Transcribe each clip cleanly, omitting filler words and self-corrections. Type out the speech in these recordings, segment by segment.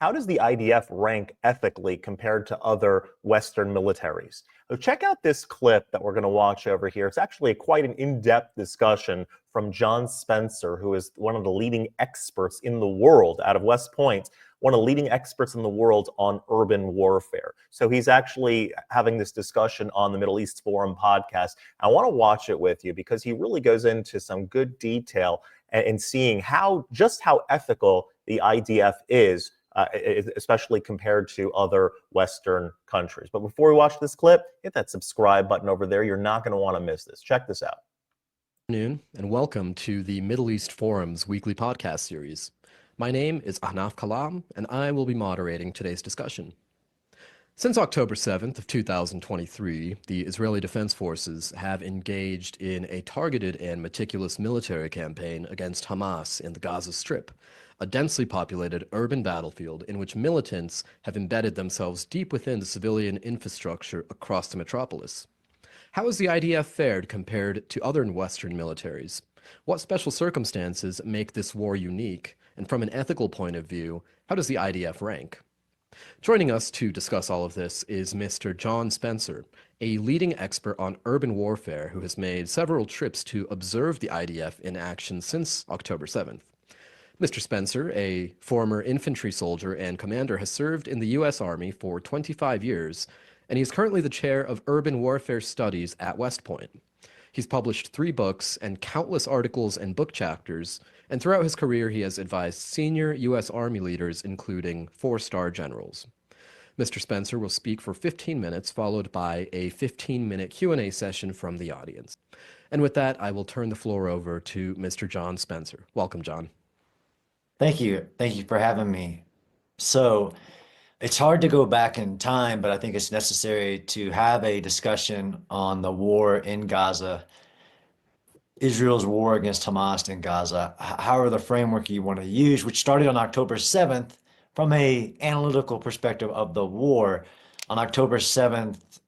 how does the IDF rank ethically compared to other Western militaries? So check out this clip that we're going to watch over here. It's actually quite an in-depth discussion from John Spencer, who is one of the leading experts in the world out of West Point, one of the leading experts in the world on urban warfare. So he's actually having this discussion on the Middle East Forum podcast. I want to watch it with you because he really goes into some good detail in seeing just how ethical the IDF is, especially compared to other Western countries. But before we watch this clip, hit that subscribe button over there. You're not going to want to miss this. Check this out. Good afternoon, and welcome to the Middle East Forum's weekly podcast series. My name is Ahnaf Kalam, and I will be moderating today's discussion. Since October 7th of 2023, the Israeli Defense Forces have engaged in a targeted and meticulous military campaign against Hamas in the Gaza Strip, a densely populated urban battlefield in which militants have embedded themselves deep within the civilian infrastructure across the metropolis. How has the IDF fared compared to other Western militaries? What special circumstances make this war unique? And from an ethical point of view, how does the IDF rank? Joining us to discuss all of this is Mr. John Spencer, a leading expert on urban warfare who has made several trips to observe the IDF in action since October 7th. Mr. Spencer, a former infantry soldier and commander, has served in the U.S. Army for 25 years, and he is currently the chair of Urban Warfare Studies at West Point. He's published 3 books and countless articles and book chapters, and throughout his career he has advised senior U.S. Army leaders, including 4-star generals. Mr. Spencer will speak for 15 minutes, followed by a 15-minute Q&A session from the audience. And with that, I will turn the floor over to Mr. John Spencer. Welcome, John. Thank you. Thank you for having me. So it's hard to go back in time, but I think it's necessary to have a discussion on the war in Gaza, Israel's war against Hamas in Gaza, however the framework you want to use, which started on October 7th from an analytical perspective of the war. On October 7th,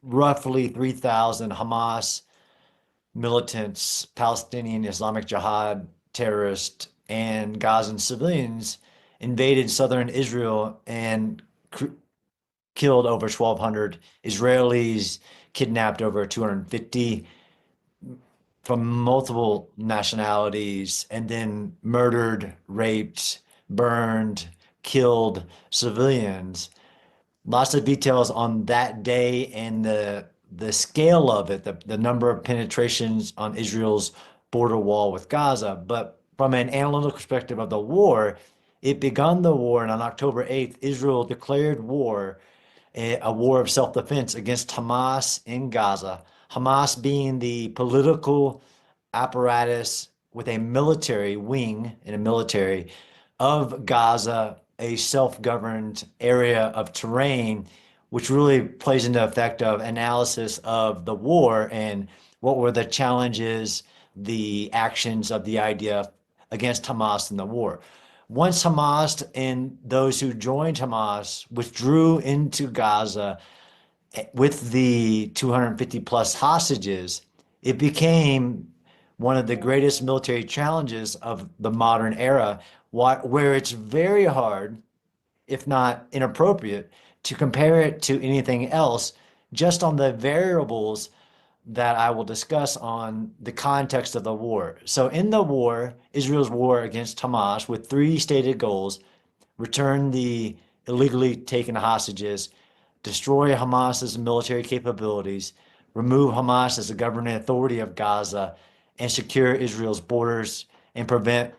roughly 3,000 Hamas militants, Palestinian Islamic Jihad terrorists, and Gazan civilians invaded southern Israel and killed over 1,200 Israelis, kidnapped over 250 from multiple nationalities, and then murdered, raped, burned, killed civilians. Lots of details on that day and the scale of it, the number of penetrations on Israel's border wall with Gaza. But from an analytical perspective of the war, it began the war, and on October 8th, Israel declared war, a war of self-defense against Hamas in Gaza. Hamas being the political apparatus with a military wing and a military of Gaza, a self-governed area of terrain, which really plays into effect of analysis of the war and what were the challenges, the actions of the IDF against Hamas in the war. Once Hamas and those who joined Hamas withdrew into Gaza with the 250 plus hostages, it became one of the greatest military challenges of the modern era, where it's very hard, if not inappropriate, to compare it to anything else just on the variables that I will discuss on the context of the war. So in the war, Israel's war against Hamas, with 3 stated goals: return the illegally taken hostages, destroy Hamas's military capabilities, remove Hamas as the governing authority of Gaza, and secure Israel's borders and prevent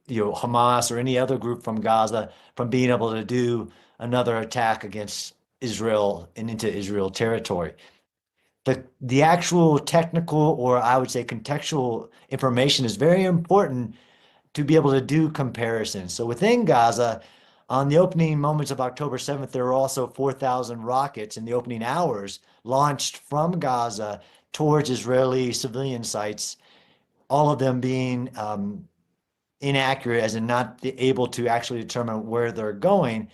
Hamas or any other group from Gaza from being able to do another attack against Israel and into Israel territory. The actual technical, or I would say contextual information, is very important to be able to do comparisons. So within Gaza, on the opening moments of October 7th, there were also 4,000 rockets in the opening hours launched from Gaza towards Israeli civilian sites, all of them being inaccurate, as in not able to actually determine where they're going.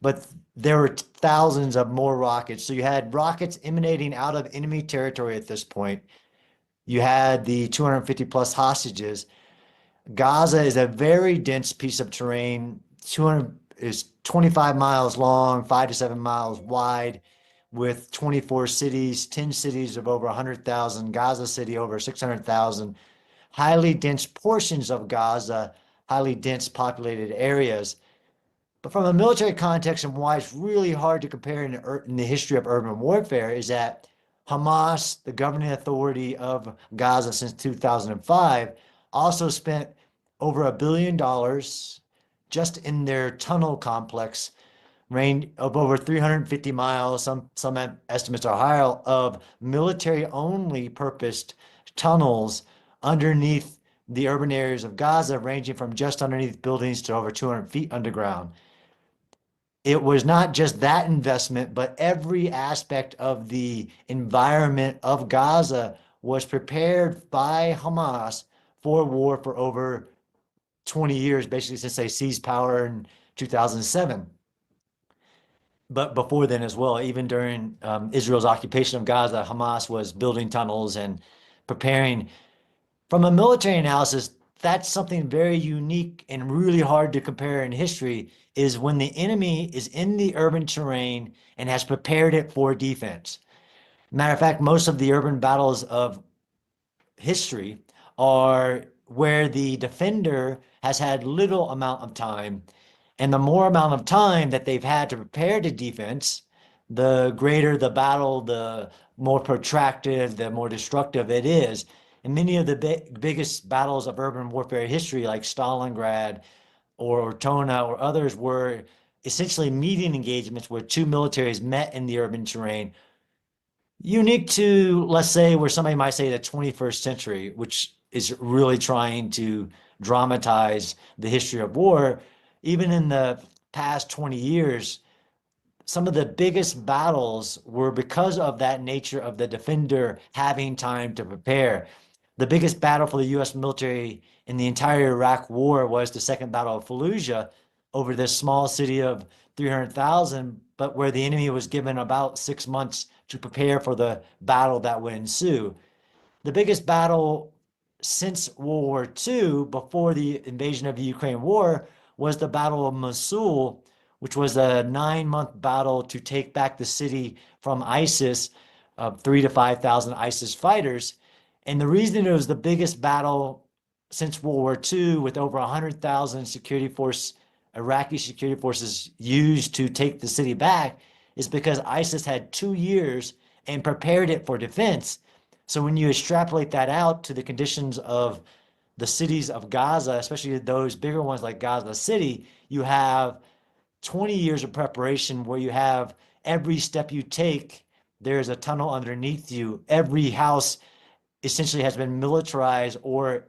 But there were thousands of more rockets. So you had rockets emanating out of enemy territory at this point. You had the 250 plus hostages. Gaza is a very dense piece of terrain, is 25 miles long, 5 to 7 miles wide, with 24 cities, 10 cities of over 100,000, Gaza City over 600,000, highly dense portions of Gaza, highly dense populated areas. But from a military context, and why it's really hard to compare in the history of urban warfare, is that Hamas, the governing authority of Gaza since 2005, also spent over $1 billion just in their tunnel complex, range of over 350 miles, some estimates are higher, of military-only purposed tunnels underneath the urban areas of Gaza, ranging from just underneath buildings to over 200 feet underground. It was not just that investment, but every aspect of the environment of Gaza was prepared by Hamas for war for over 20 years, basically since they seized power in 2007. But before then as well, even during Israel's occupation of Gaza, Hamas was building tunnels and preparing. From a military analysis, that's something very unique and really hard to compare in history, is when the enemy is in the urban terrain and has prepared it for defense. Matter of fact, most of the urban battles of history are where the defender has had little amount of time, and the more amount of time that they've had to prepare to defense, the greater the battle, the more protracted, the more destructive it is. And many of the biggest battles of urban warfare history, like Stalingrad or Ortona or others, were essentially meeting engagements where two militaries met in the urban terrain, unique to, let's say, where somebody might say the 21st century, which is really trying to dramatize the history of war. Even in the past 20 years, some of the biggest battles were because of that nature of the defender having time to prepare. The biggest battle for the U.S. military in the entire Iraq war was the Second Battle of Fallujah over this small city of 300,000, but where the enemy was given about 6 months to prepare for the battle that would ensue. The biggest battle since World War II, before the invasion of the Ukraine war, was the Battle of Mosul, which was a 9-month battle to take back the city from ISIS, 3,000 to 5,000 ISIS fighters. And the reason it was the biggest battle since World War II, with over 100,000 Iraqi security forces used to take the city back, is because ISIS had 2 years and prepared it for defense. So when you extrapolate that out to the conditions of the cities of Gaza, especially those bigger ones like Gaza City, you have 20 years of preparation where you have every step you take, there's a tunnel underneath you. Every house essentially has been militarized, or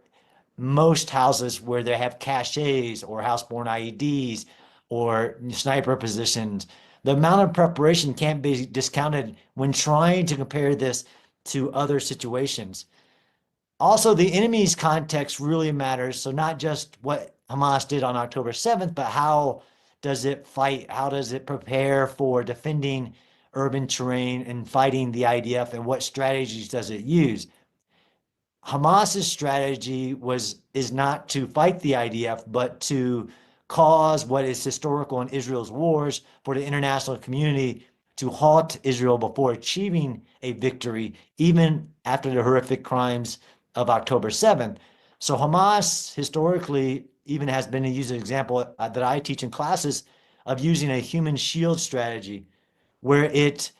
most houses where they have caches or house-borne IEDs or sniper positions. The amount of preparation can't be discounted when trying to compare this to other situations. Also, the enemy's context really matters. So not just what Hamas did on October 7th, but how does it fight? How does it prepare for defending urban terrain and fighting the IDF, and what strategies does it use? Hamas's strategy is not to fight the IDF, but to cause what is historical in Israel's wars for the international community to halt Israel before achieving a victory, even after the horrific crimes of October 7th. So Hamas historically even has been used an example that I teach in classes of using a human shield strategy, where it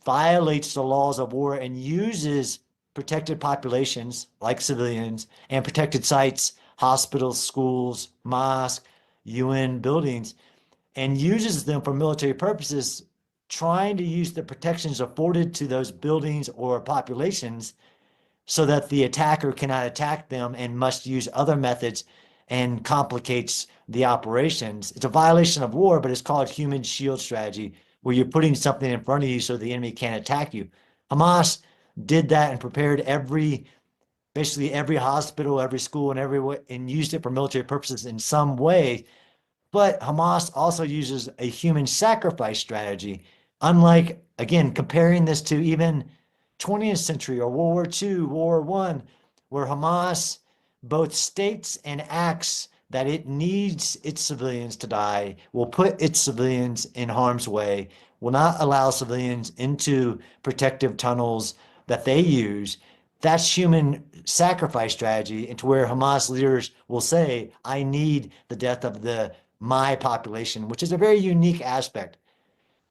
violates the laws of war and uses protected populations like civilians and protected sites, hospitals, schools, mosques, UN buildings, and uses them for military purposes, trying to use the protections afforded to those buildings or populations so that the attacker cannot attack them and must use other methods, and complicates the operations. It's a violation of war, but it's called human shield strategy, where you're putting something in front of you so the enemy can't attack you. Hamas did that and prepared basically every hospital, every school, and used it for military purposes in some way. But Hamas also uses a human sacrifice strategy. Unlike, again, comparing this to even 20th century or World War II, World War I, where Hamas both states and acts that it needs its civilians to die, will put its civilians in harm's way, will not allow civilians into protective tunnels that they use. That's human sacrifice strategy, and to where Hamas leaders will say, I need the death of my population, which is a very unique aspect.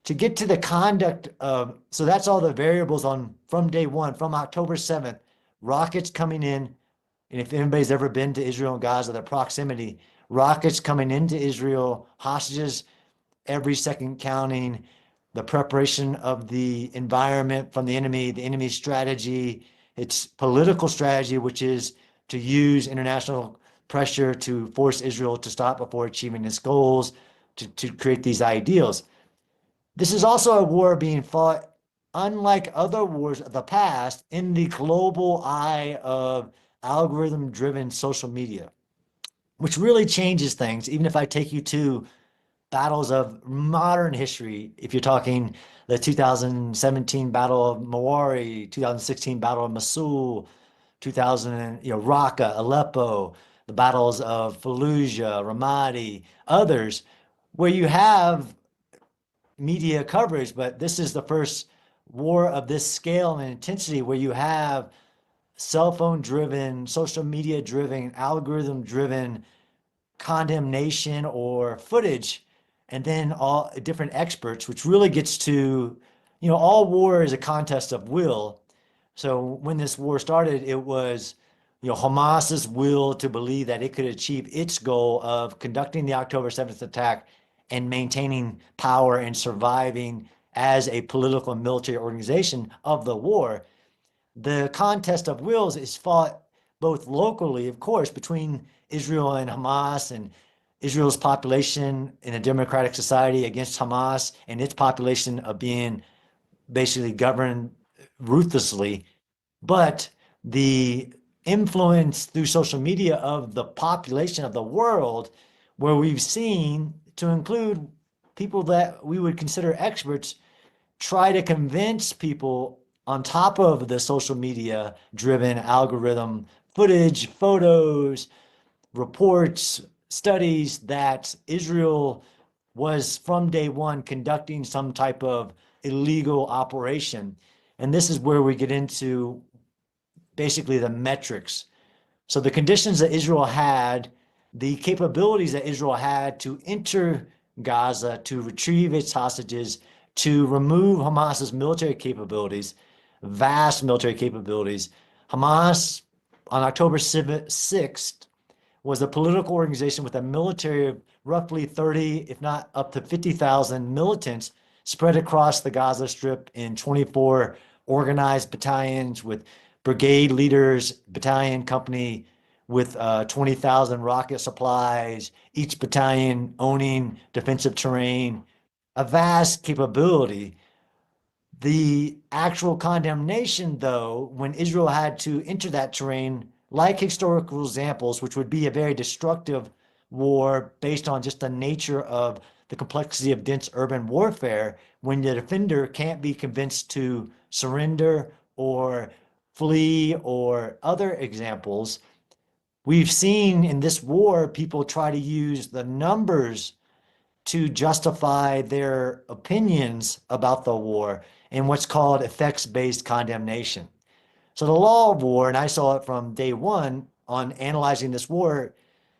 To get to the conduct of, so that's all the variables from day one, from October 7th, rockets coming in. And if anybody's ever been to Israel and Gaza, the proximity, rockets coming into Israel, hostages every second counting, the preparation of the environment from the enemy strategy, its political strategy, which is to use international pressure to force Israel to stop before achieving its goals, to create these ideals. This is also a war being fought, unlike other wars of the past, in the global eye of algorithm-driven social media, which really changes things. Even if I take you to battles of modern history, if you're talking the 2017 Battle of Mawari, 2016 Battle of Mosul, 2000, Raqqa, Aleppo, the battles of Fallujah, Ramadi, others, where you have media coverage, but this is the first war of this scale and intensity where you have cell phone driven, social media driven, algorithm driven condemnation or footage, and then all different experts, which really gets to, all war is a contest of will. So when this war started, it was, Hamas's will to believe that it could achieve its goal of conducting the October 7th attack and maintaining power and surviving as a political and military organization of the war. The contest of wills is fought both locally, of course, between Israel and Hamas, and Israel's population in a democratic society against Hamas and its population of being basically governed ruthlessly. But the influence through social media of the population of the world, where we've seen, to include people that we would consider experts, try to convince people on top of the social media driven algorithm footage, photos, reports, studies, that Israel was from day one conducting some type of illegal operation. And this is where we get into basically the metrics. So the conditions that Israel had, the capabilities that Israel had to enter Gaza, to retrieve its hostages, to remove Hamas's military capabilities, vast military capabilities. Hamas on October 6th was a political organization with a military of roughly 30, if not up to 50,000 militants spread across the Gaza Strip in 24 organized battalions with brigade leaders, battalion company with 20,000 rocket supplies, each battalion owning defensive terrain, a vast capability. The actual condemnation, though, when Israel had to enter that terrain, like historical examples, which would be a very destructive war based on just the nature of the complexity of dense urban warfare, when the defender can't be convinced to surrender or flee, or other examples. We've seen in this war people try to use the numbers to justify their opinions about the war in what's called effects-based condemnation. So the law of war, and I saw it from day one on analyzing this war,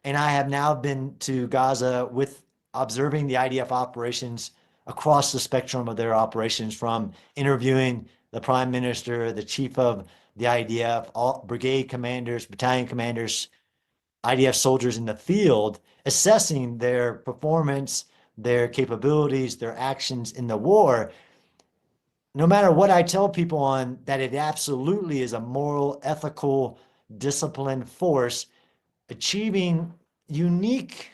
and I have now been to Gaza with observing the IDF operations across the spectrum of their operations, from interviewing the prime minister, the chief of the IDF, all brigade commanders, battalion commanders, IDF soldiers in the field, assessing their performance, their capabilities, their actions in the war. No matter what I tell people on that, it absolutely is a moral, ethical, disciplined force achieving unique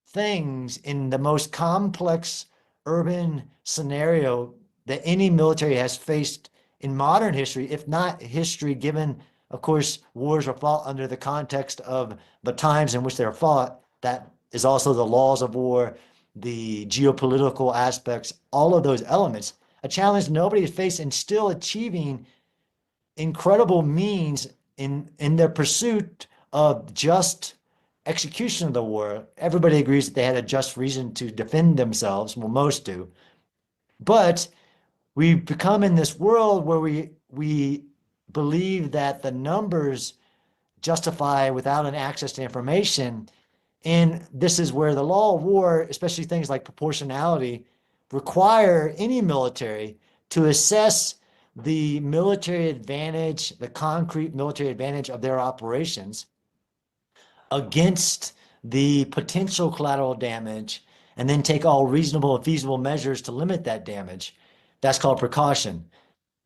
things in the most complex urban scenario that any military has faced in modern history, if not history, given, of course, wars are fought under the context of the times in which they're fought. That is also the laws of war, the geopolitical aspects, all of those elements. A challenge nobody has faced, and still achieving incredible means in their pursuit of just execution of the war, everybody agrees that they had a just reason to defend themselves. Well, most do. But we've become in this world where we believe that the numbers justify without an access to information. And this is where the law of war, especially things like proportionality, require any military to assess the military advantage, the concrete military advantage of their operations against the potential collateral damage, and then take all reasonable and feasible measures to limit that damage. That's called precaution.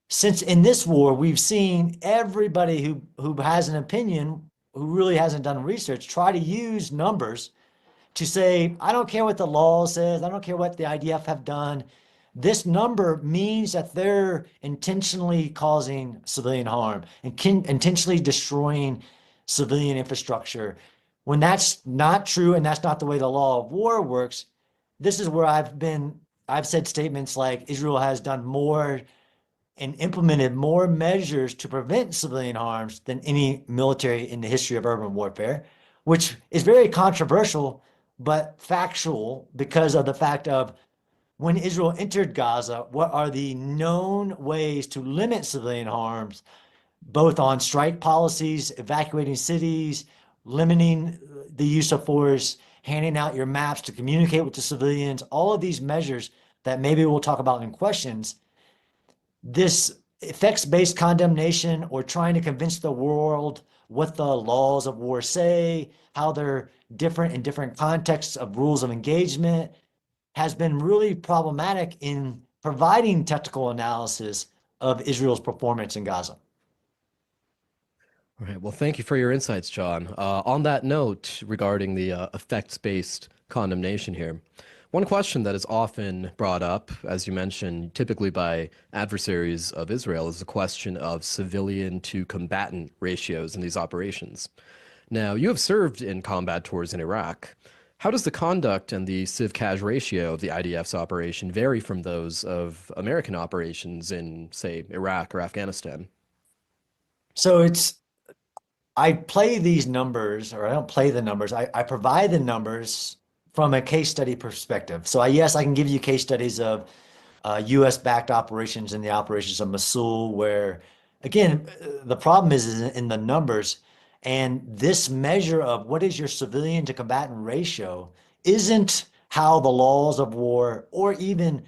Since in this war, we've seen everybody who has an opinion, who really hasn't done research, try to use numbers to say, I don't care what the law says, I don't care what the IDF have done. This number means that they're intentionally causing civilian harm and intentionally destroying civilian infrastructure. When that's not true, and that's not the way the law of war works, this is where I've said statements like Israel has done more and implemented more measures to prevent civilian harms than any military in the history of urban warfare, which is very controversial, but factual because of the fact of when Israel entered Gaza, what are the known ways to limit civilian harms, both on strike policies, evacuating cities, limiting the use of force, handing out your maps to communicate with the civilians, all of these measures that maybe we'll talk about in questions. This effects-based condemnation or trying to convince the world what the laws of war say, how they're different in different contexts of rules of engagement, has been really problematic in providing technical analysis of Israel's performance in Gaza. All right. Well, thank you for your insights, John. On that note, regarding the effects-based condemnation here, one question that is often brought up, as you mentioned, typically by adversaries of Israel, is the question of civilian to combatant ratios in these operations. Now, you have served in combat tours in Iraq. How does the conduct and the civ-cash ratio of the IDF's operation vary from those of American operations in, say, Iraq or Afghanistan? So I play these numbers, or I don't play the numbers. I provide the numbers from a case study perspective. So yes, I can give you case studies of U.S.-backed operations and the operations of Mosul, where, again, the problem is in the numbers. And this measure of what is your civilian to combatant ratio isn't how the laws of war or even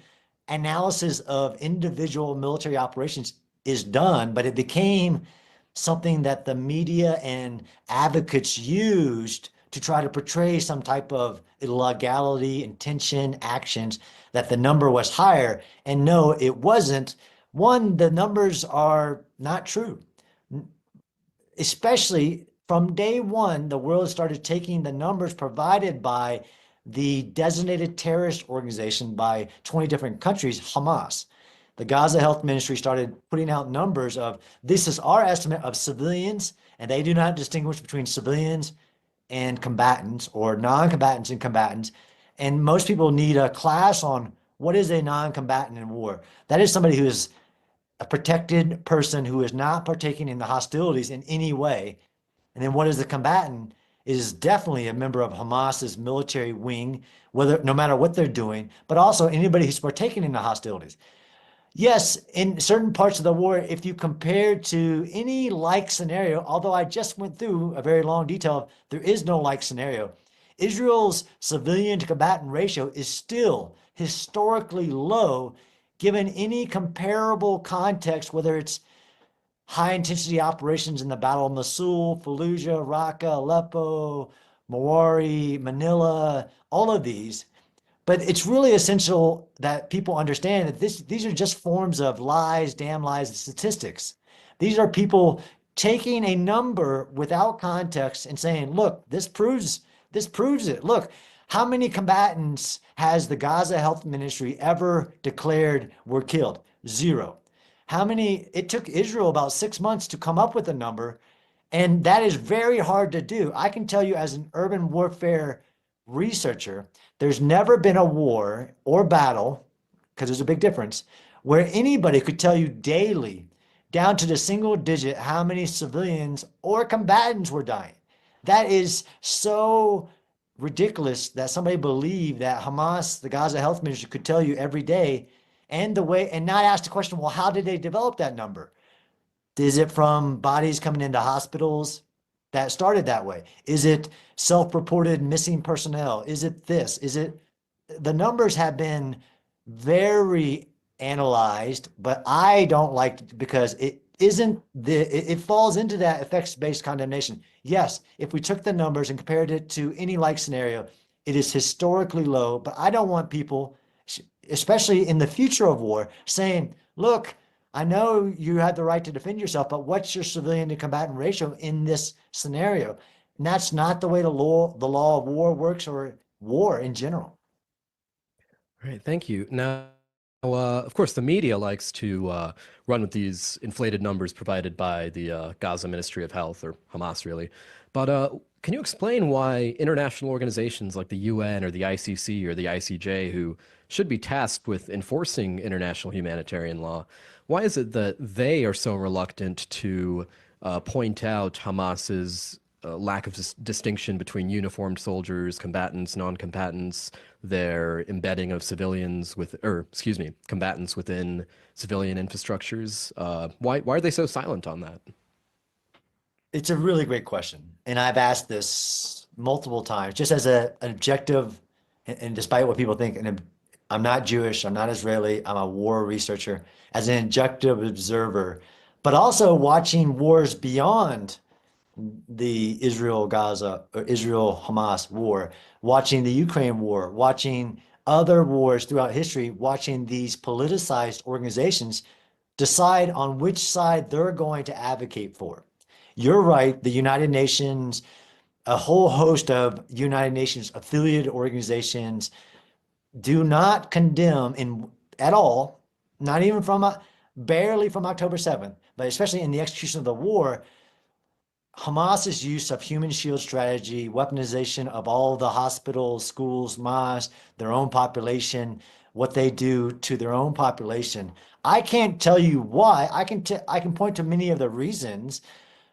analysis of individual military operations is done, but it became something that the media and advocates used to try to portray some type of illegality, intention, actions, that the number was higher. And no, it wasn't. One, the numbers are not true. Especially from day one, the world started taking the numbers provided by the designated terrorist organization by 20 different countries, Hamas. The Gaza Health Ministry started putting out numbers of, this is our estimate of civilians, and they do not distinguish between civilians and combatants or non-combatants and combatants. And most people need a class on what is a non-combatant in war. That is somebody who is a protected person who is not partaking in the hostilities in any way. And then what is the combatant? Is definitely a member of Hamas's military wing, no matter what they're doing, but also anybody who's partaking in the hostilities. Yes, in certain parts of the war, if you compare to any like scenario, although I just went through a very long detail of there is no like scenario, Israel's civilian to combatant ratio is still historically low given any comparable context, whether it's high intensity operations in the Battle of Mosul, Fallujah, Raqqa, Aleppo, Mawari, Manila, all of these. But it's really essential that people understand that these are just forms of lies, damn lies, and statistics. These are people taking a number without context and saying, look, this proves it. Look, how many combatants has the Gaza Health Ministry ever declared were killed? 0. How many? It took Israel about 6 months to come up with a number, and that is very hard to do. I can tell you as an urban warfare researcher, there's never been a war or battle, because there's a big difference, where anybody could tell you daily, down to the single digit, how many civilians or combatants were dying. That is so ridiculous that somebody believed that Hamas, the Gaza health minister, could tell you every day, and not ask the question, well, how did they develop that number? Is it from bodies coming into hospitals that started that way? Is it self-reported missing personnel? Is it this? The numbers have been very analyzed, but I don't like it because it falls into that effects-based condemnation. Yes, if we took the numbers and compared it to any like scenario, it is historically low, but I don't want people, especially in the future of war, saying, look, I know you had the right to defend yourself, but what's your civilian to combatant ratio in this scenario? And that's not the way the law of war works, or war in general. All right, thank you. Now, of course, the media likes to run with these inflated numbers provided by the Gaza Ministry of Health, or Hamas, really. But can you explain why international organizations like the UN or the ICC or the ICJ, who should be tasked with enforcing international humanitarian law, why is it that they are so reluctant to point out Hamas's lack of distinction between uniformed soldiers, combatants, non-combatants, their embedding of civilians combatants within civilian infrastructures? Why are they so silent on that? It's a really great question. And I've asked this multiple times, just as an objective, and despite what people think, and I'm not Jewish, I'm not Israeli, I'm a war researcher, as an objective observer, but also watching wars beyond the Israel-Gaza or Israel-Hamas war, watching the Ukraine war, watching other wars throughout history, watching these politicized organizations decide on which side they're going to advocate for. You're right, the United Nations, a whole host of United Nations affiliated organizations do not condemn at all, not even barely from October 7th, but especially in the execution of the war, Hamas's use of human shield strategy, weaponization of all the hospitals, schools, mosques, their own population, what they do to their own population. I can't tell you why. I can point to many of the reasons.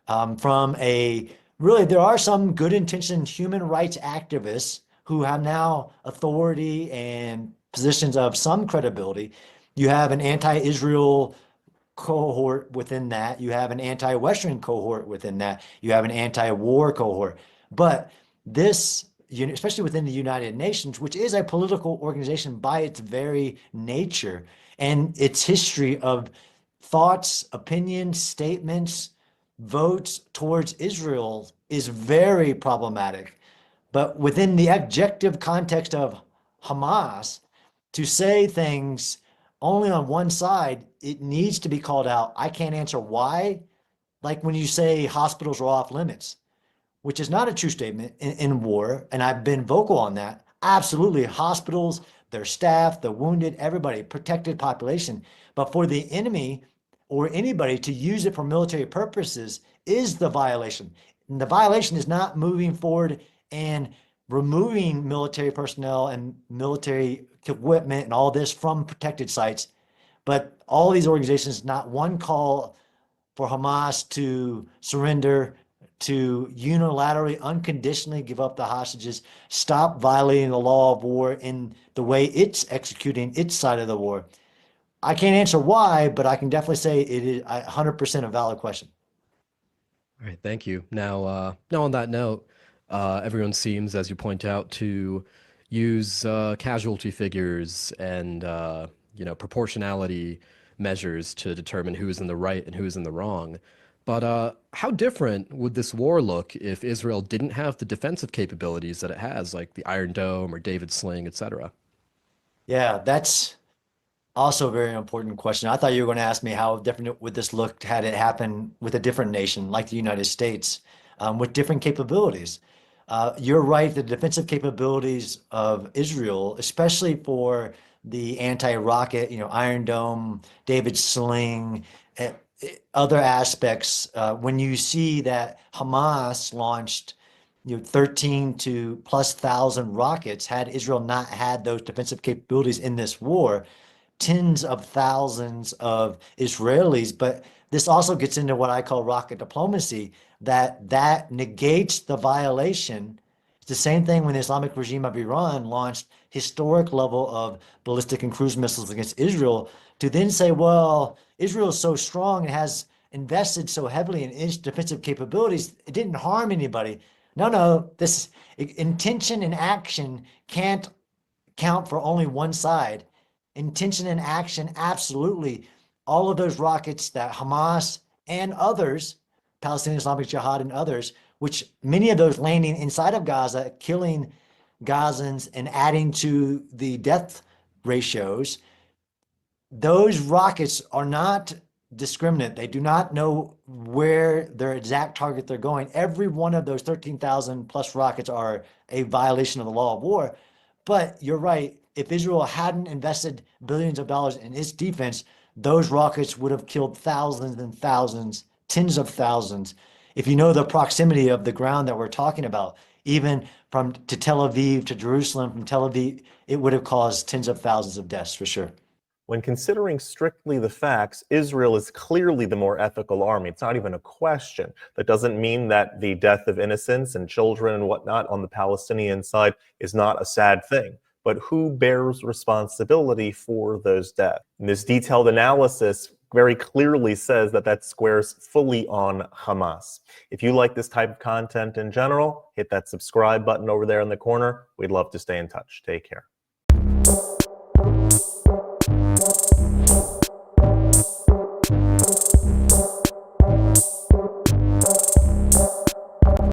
There are some good intentioned human rights activists who have now authority and positions of some credibility. You have an anti-Israel cohort within that. You have an anti-Western cohort within that. You have an anti-war cohort. But this, especially within the United Nations, which is a political organization by its very nature and its history of thoughts, opinions, statements, votes towards Israel, is very problematic. But within the objective context of Hamas, to say things only on one side, it needs to be called out. I can't answer why. Like when you say hospitals are off limits, which is not a true statement in war, and I've been vocal on that. Absolutely, hospitals, their staff, the wounded, everybody, protected population. But for the enemy or anybody to use it for military purposes is the violation. And the violation is not moving forward and removing military personnel and military equipment and all this from protected sites. But all these organizations, not one call for Hamas to surrender, to unilaterally, unconditionally give up the hostages, stop violating the law of war in the way it's executing its side of the war. I can't answer why, but I can definitely say it is 100% a valid question. All right, thank you. Now on that note, everyone seems, as you point out, to use casualty figures and proportionality measures to determine who is in the right and who is in the wrong. But how different would this war look if Israel didn't have the defensive capabilities that it has, like the Iron Dome or David Sling, etc.? Yeah, that's also a very important question. I thought you were going to ask me how different would this look had it happen with a different nation like the United States, with different capabilities. You're right, the defensive capabilities of Israel, especially for the anti-rocket, Iron Dome, David Sling, other aspects, when you see that Hamas launched 13 to plus thousand rockets, had Israel not had those defensive capabilities in this war, tens of thousands of Israelis. But this also gets into what I call rocket diplomacy. that negates the violation. It's the same thing when the Islamic regime of Iran launched historic level of ballistic and cruise missiles against Israel, to then say, well, Israel is so strong and has invested so heavily in its defensive capabilities, it didn't harm anybody. No, this intention and action can't count for only one side. Intention and action, absolutely. All of those rockets that Hamas and others, Palestinian Islamic Jihad and others, which many of those landing inside of Gaza, killing Gazans and adding to the death ratios, those rockets are not discriminate. They do not know where their exact target they're going. Every one of those 13,000 plus rockets are a violation of the law of war. But you're right. If Israel hadn't invested billions of dollars in its defense, those rockets would have killed thousands and thousands, tens of thousands. If you know the proximity of the ground that we're talking about, even from to Tel Aviv to Jerusalem, from Tel Aviv, it would have caused tens of thousands of deaths for sure. When considering strictly the facts, Israel is clearly the more ethical army. It's not even a question. That doesn't mean that the death of innocents and children and whatnot on the Palestinian side is not a sad thing. But who bears responsibility for those deaths? And this detailed analysis very clearly says that that squares fully on Hamas. If you like this type of content in general, hit that subscribe button over there in the corner. We'd love to stay in touch. Take care.